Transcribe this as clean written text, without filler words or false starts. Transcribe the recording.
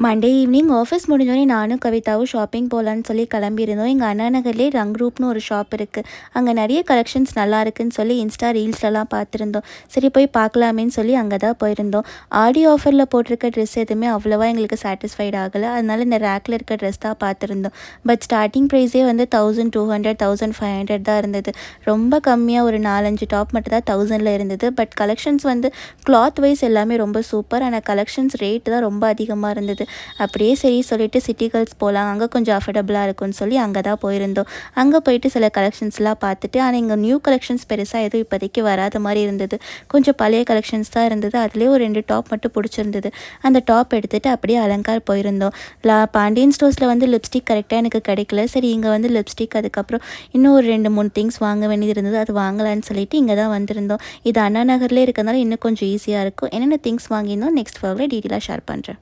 Monday evening office முடிஞ்சோடனே நானும் கவிதாவும் shopping போகலான்னு சொல்லி கிளம்பியிருந்தோம். எங்கள் அண்ணா நகர்லேயே ரங் குரூப்னு ஒரு ஷாப் இருக்குது. அங்கே நிறைய கலெக்ஷன்ஸ் நல்லா இருக்குன்னு சொல்லி இன்ஸ்டா ரீல்ஸ்லலாம் பார்த்துருந்தோம். சரி போய் பார்க்கலாமேன்னு சொல்லி அங்கே தான் போயிருந்தோம். ஆடி ஆஃபரில் போட்டிருக்க ட்ரெஸ் எதுவுமே அவ்வளோவா எங்களுக்கு சாட்டிஸ்ஃபைட் ஆகலை. அதனால இந்த ரேக்கில் இருக்க ட்ரெஸ் தான் பார்த்துருந்தோம். பட் ஸ்டார்டிங் ப்ரைஸே வந்து 1200 1500 தான் இருந்தது. ரொம்ப கம்மியாக ஒரு 4-5 டாப் மட்டும் தான் 1000ல் இருந்தது. பட் கலெக்ஷன்ஸ் வந்து கிளாத் வைஸ் எல்லாமே ரொம்ப சூப்பர். ஆனால் கலெக்ஷன்ஸ் ரேட்டு தான் ரொம்ப அதிகமாக இருந்தது. அப்படியே சரி சொல்லிட்டு சிட்டி கேர்ள்ஸ் போகலாம், அங்கே கொஞ்சம் அஃபர்டபுளாக இருக்கும்னு சொல்லி அங்கே தான் போயிருந்தோம். அங்கே போயிட்டு சில கலெக்ஷன்ஸ்லாம் பார்த்துட்டு, ஆனால் இங்கே நியூ கலெக்ஷன்ஸ் பெருசாக எதுவும் இப்போதைக்கு வராத மாதிரி இருந்தது. கொஞ்சம் பழைய கலெக்ஷன்ஸ் தான் இருந்தது. அதுலேயே ஒரு 2 டாப் மட்டும் பிடிச்சிருந்தது. அந்த டாப் எடுத்துகிட்டு அப்படியே அலங்கார் போயிருந்தோம். பாண்டியன் ஸ்டோர்ஸில் வந்து லிப்ஸ்டிக் கரெக்டாக எனக்கு கிடைக்கல. சரி இங்கே வந்து லிப்ஸ்டிக், அதுக்கப்புறம் இன்னும் ஒரு 2-3 திங்ஸ் வாங்க வேண்டியது இருந்தது. அது வாங்கலான்னு சொல்லிட்டு இங்கே தான் வந்திருந்தோம். இது அண்ணா நகர்லேயே இருக்கிறதுனால இன்னும் கொஞ்சம் ஈஸியாக இருக்கும். என்னென்ன திங்ஸ் வாங்கியிருந்தோம் நெக்ஸ்ட் vlogல டீட்டெயிலாக ஷேர் பண்ணுறேன்.